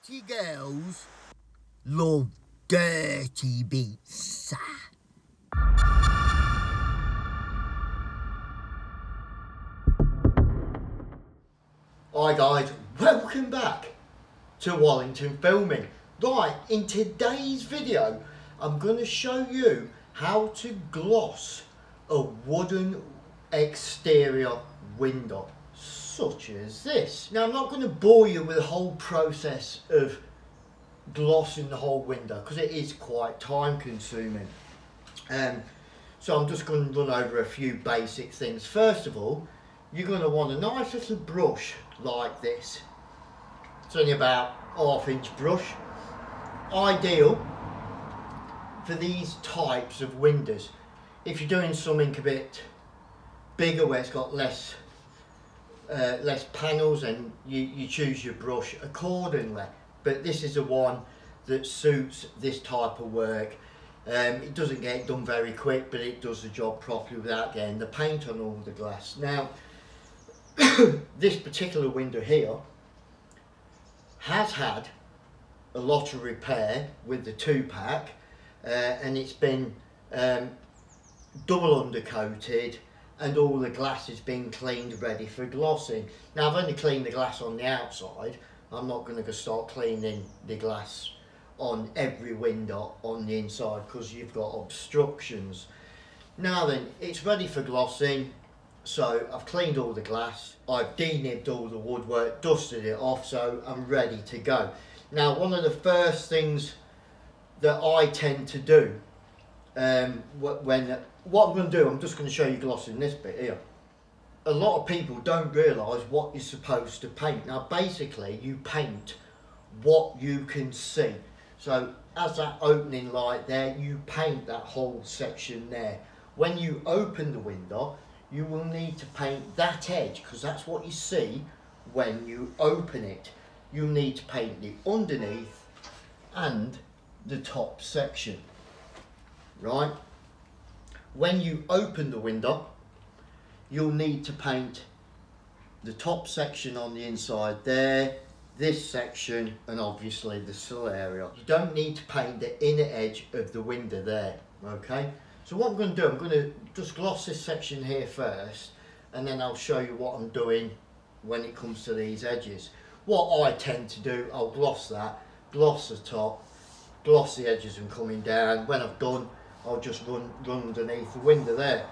Pretty girls love dirty beats. Hi guys, welcome back to Wallington Filming. Right, in today's video I'm going to show you how to gloss a wooden exterior window such as this. Now I'm not going to bore you with the whole process of glossing the whole window because it is quite time consuming. So I'm just going to run over a few basic things. First of all, you're going to want a nice little brush like this. It's only about half-inch brush. Ideal for these types of windows. If you're doing something a bit bigger where it's got less panels, and you choose your brush accordingly. But this is the one that suits this type of work. It doesn't get done very quick, but it does the job properly without getting the paint on all the glass. Now, this particular window here has had a lot of repair with the 2-pack, and it's been double undercoated, and all the glass has been cleaned ready for glossing. Now I've only cleaned the glass on the outside. I'm not going to start cleaning the glass on every window on the inside because you've got obstructions. Now then, it's ready for glossing. So I've cleaned all the glass, I've denibbed all the woodwork, dusted it off, so I'm ready to go. Now, one of the first things that I tend to do what I'm going to do, I'm just going to show you glossing this bit here. A lot of people don't realise what you're supposed to paint. Now basically you paint what you can see. So as that opening light there, you paint that whole section there. When you open the window, you will need to paint that edge because that's what you see when you open it. You need to paint the underneath and the top section, right? When you open the window, you'll need to paint the top section on the inside there, this section, and obviously the sill area. You don't need to paint the inner edge of the window there, okay? So what I'm going to do, I'm going to just gloss this section here first, and then I'll show you what I'm doing when it comes to these edges. What I tend to do, I'll gloss that, gloss the top, gloss the edges and coming down. When I've done, I'll just run underneath the window there.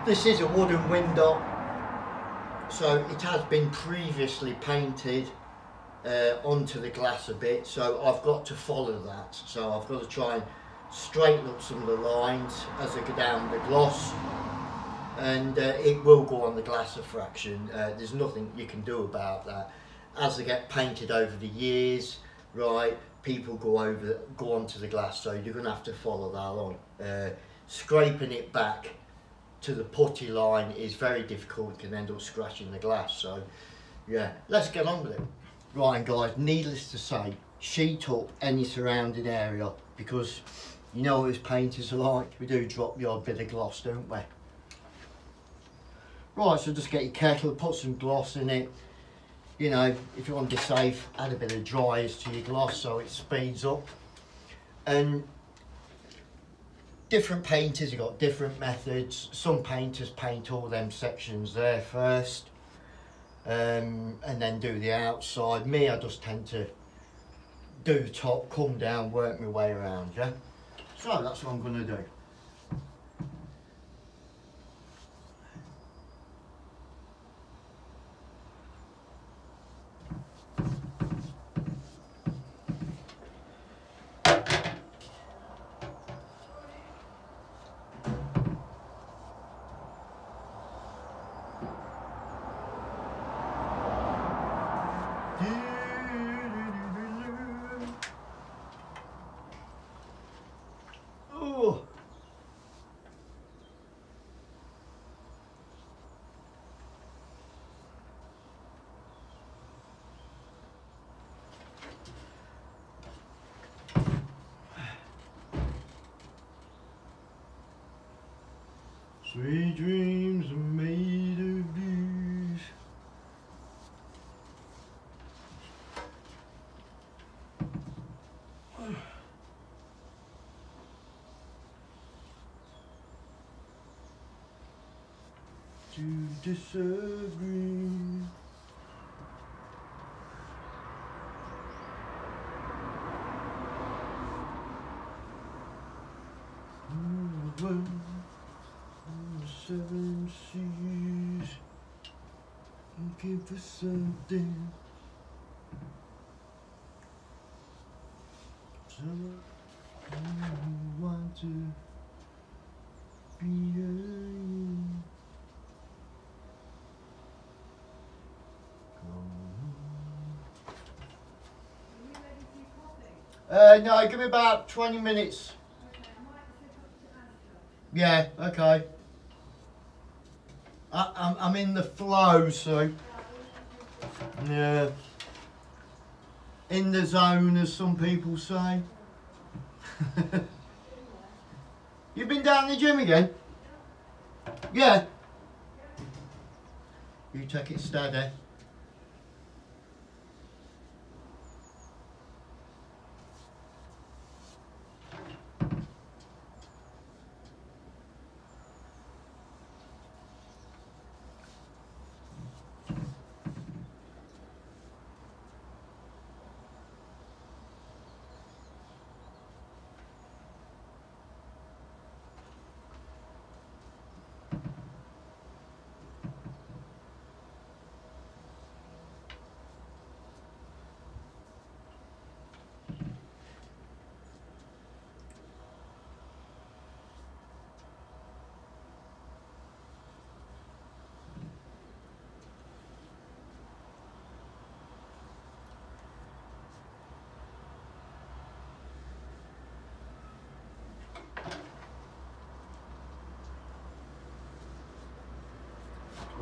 This is a wooden window, so it has been previously painted onto the glass a bit, so I've got to follow that. So I've got to try and straighten up some of the lines as I go down the gloss, and it will go on the glass a fraction. There's nothing you can do about that. As they get painted over the years, right, people go onto the glass, so you're going to have to follow that on. Scraping it back to the putty line is very difficult, can end up scratching the glass. So yeah, let's get on with it. Right guys, needless to say, sheet up any surrounding area because you know what as painters are like, we do drop the odd bit of gloss, don't we? Right, so just get your kettle, put some gloss in it. You know, if you want to be safe, add a bit of dryers to your gloss so it speeds up. And different painters have got different methods. Some painters paint all them sections there first, and then do the outside. Me, I just tend to do the top, come down, work my way around, yeah? So that's what I'm going to do. Oh. Sweet dreams are made of these. to disagree. Over the seven seas, looking for something. Someone who want to be you. No, give me about 20 minutes. Yeah, okay. I'm in the flow, so. Yeah. In the zone, as some people say. You been down the gym again? Yeah. You take it steady.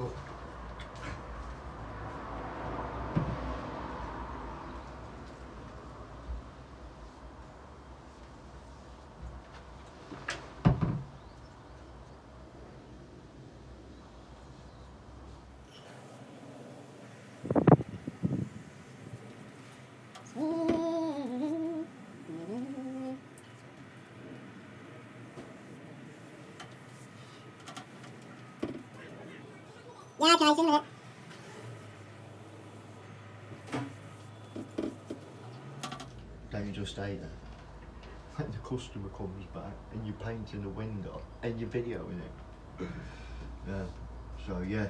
Oh. Yeah, okay, see you in a minute. Don't you just stay there? When the customer comes back and you're painting a window and you're videoing it. Yeah. So yeah.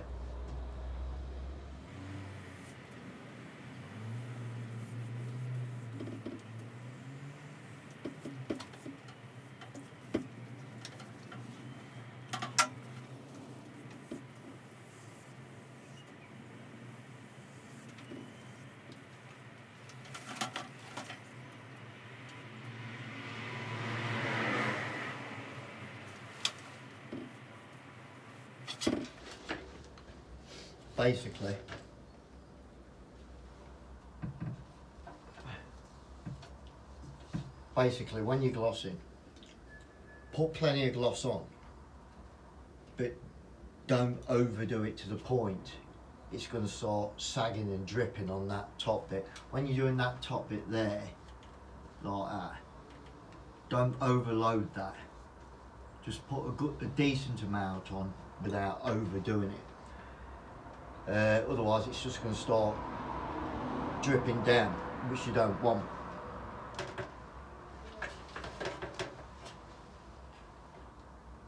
Basically, when you're glossing, put plenty of gloss on, but don't overdo it to the point it's going to start sagging and dripping on that top bit. When you're doing that top bit there, like that, don't overload that. Just put a decent amount on without overdoing it. Otherwise it's just going to start dripping down, which you don't want.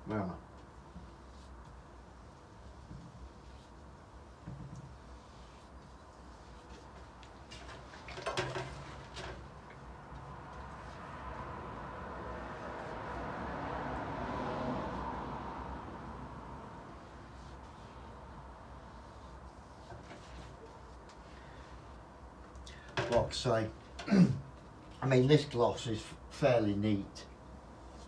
Where am I? Like I say, I mean, this gloss is fairly neat.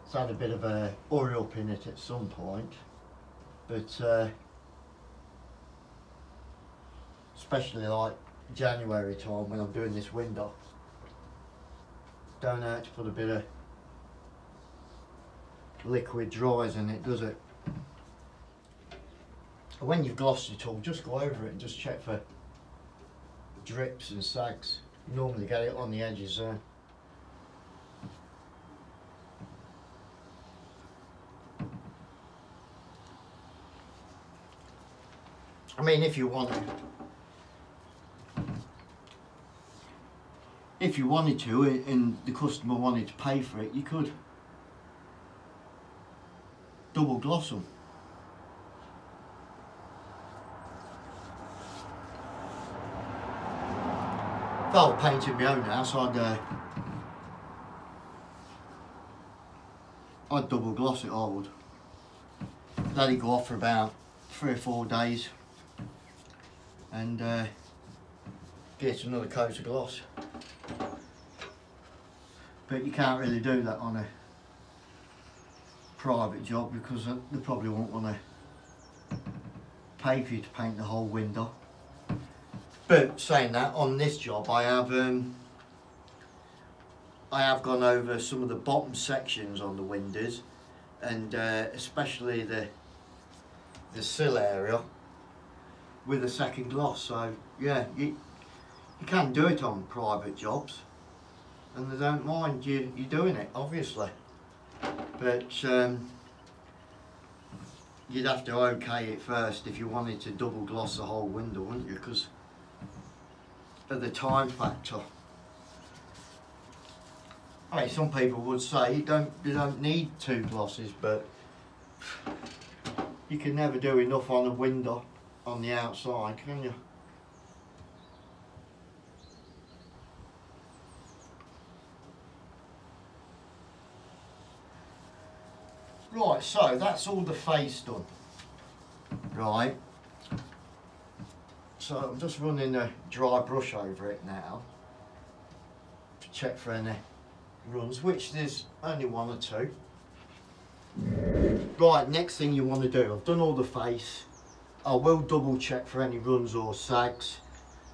It's had a bit of a hurry up in it at some point, but especially like January time when I'm doing this window, don't hurt to put a bit of liquid dries in it, does it? When you've glossed it all, just go over it and just check for drips and sags. You normally get it on the edges there. I mean, if you wanted to, and the customer wanted to pay for it, you could double gloss them. If I were painting my own house, I'd double gloss it, I would. Let it go off for about 3 or 4 days and get another coat of gloss. But you can't really do that on a private job because they probably won't want to pay for you to paint the whole window. But saying that, on this job I have gone over some of the bottom sections on the windows, and especially the sill area with a second gloss. So yeah, you can do it on private jobs and they don't mind you doing it, obviously, but you'd have to okay it first if you wanted to double gloss the whole window, wouldn't you, because of the time factor. I mean, some people would say you don't need 2 glosses, but you can never do enough on a window on the outside, can you? Right, so that's all the face done. Right. So I'm just running a dry brush over it now to check for any runs, which there's only 1 or 2. Right, next thing you want to do, I've done all the face. I will double check for any runs or sags.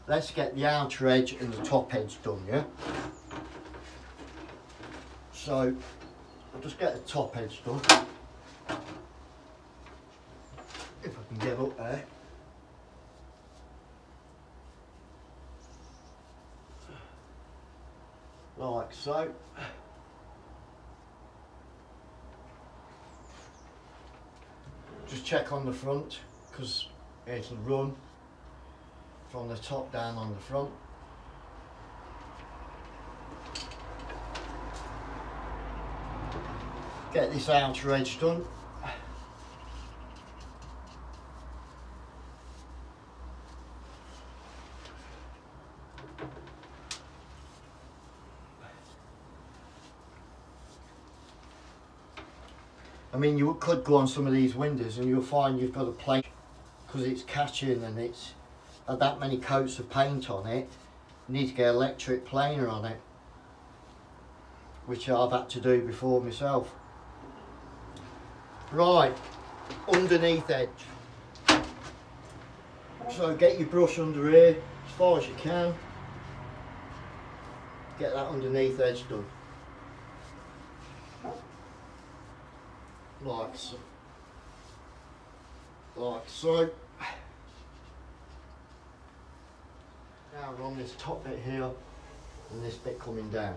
Let's get the outer edge and the top edge done, yeah? So I'll just get the top edge done. If I can get up there. Like so. Just check on the front, because it'll run from the top down on the front. Get this outer edge done. I mean, you could go on some of these windows and you'll find you've got a plate, because it's catching and it's had that many coats of paint on it, you need to get electric planer on it, which I've had to do before myself. Right, underneath edge. So get your brush under here as far as you can. Get that underneath edge done. Like so. Like so. Now we're on this top bit here and this bit coming down.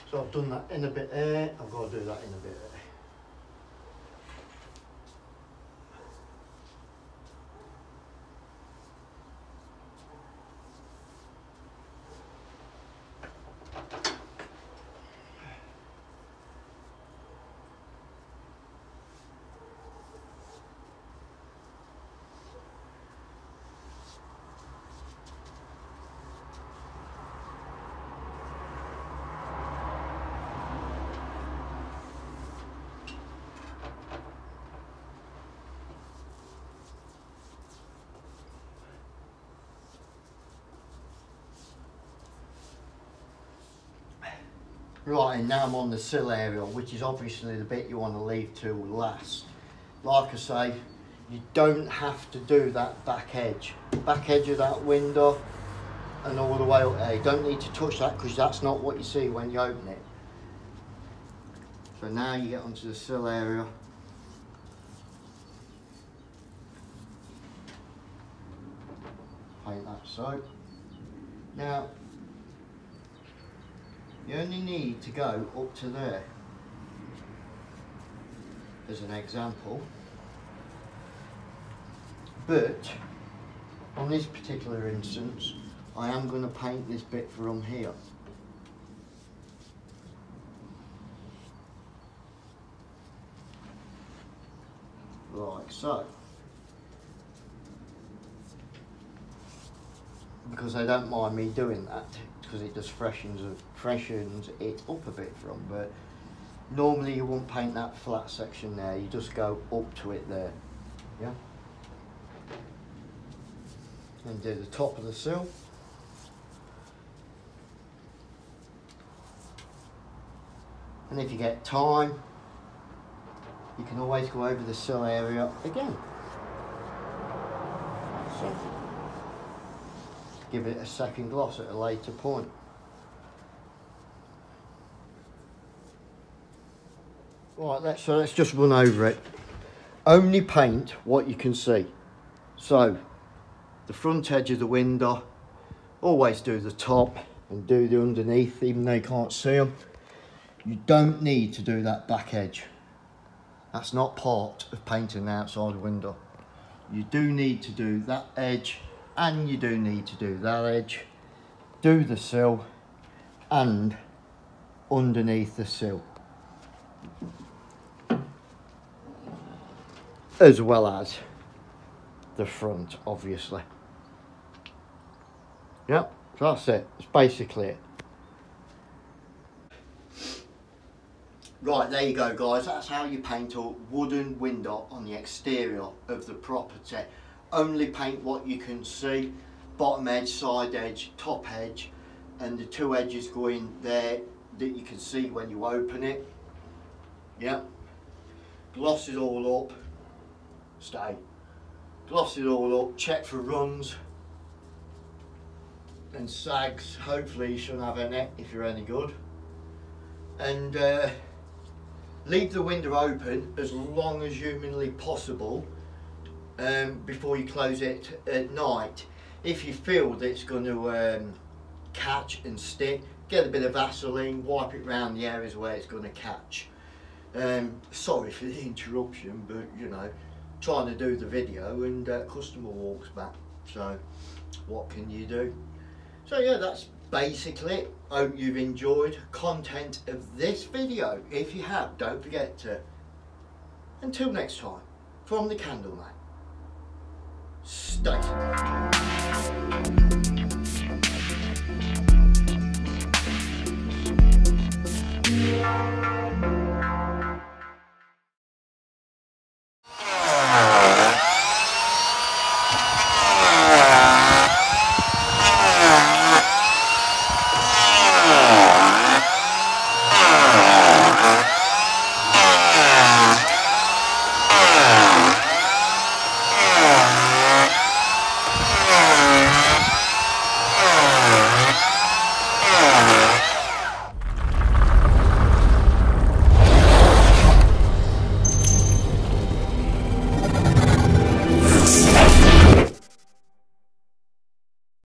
So I've done that in a bit there, I've got to do that in a bit there. Right, and now I'm on the sill area, which is obviously the bit you want to leave to last. Like I say, you don't have to do that back edge of that window and all the way up there. You don't need to touch that because that's not what you see when you open it. So now you get onto the sill area. Paint that so. Now, you only need to go up to there, as an example. But, on this particular instance, I am going to paint this bit from here. Like so. Because they don't mind me doing that, because it just freshens it up a bit from, but normally you won't paint that flat section there, you just go up to it there, yeah? And do the top of the sill. And if you get time, you can always go over the sill area again. So, give it a second gloss at a later point. Right, let's just run over it. Only paint what you can see. So, the front edge of the window, always do the top and do the underneath, even though you can't see them. You don't need to do that back edge. That's not part of painting the outside window. You do need to do that edge, and you do need to do that edge. Do the sill and underneath the sill, as well as the front, obviously. Yep, so that's it. That's basically it. Right, there you go, guys. That's how you paint a wooden window on the exterior of the property. Only paint what you can see. Bottom edge, side edge, top edge, and the two edges going there that you can see when you open it. Yep. Gloss it all up. Stay. Gloss it all up. Check for runs and sags. Hopefully you shouldn't have any if you're any good. And leave the window open as long as humanly possible before you close it at night. If you feel that it's going to catch and stick, get a bit of Vaseline, wipe it around the areas where it's going to catch. Sorry for the interruption, but you know, trying to do the video and customer walks back, so what can you do? So yeah, that's basically it. I hope you've enjoyed content of this video. If you have, don't forget to, until next time, from the Candleman, stay safe.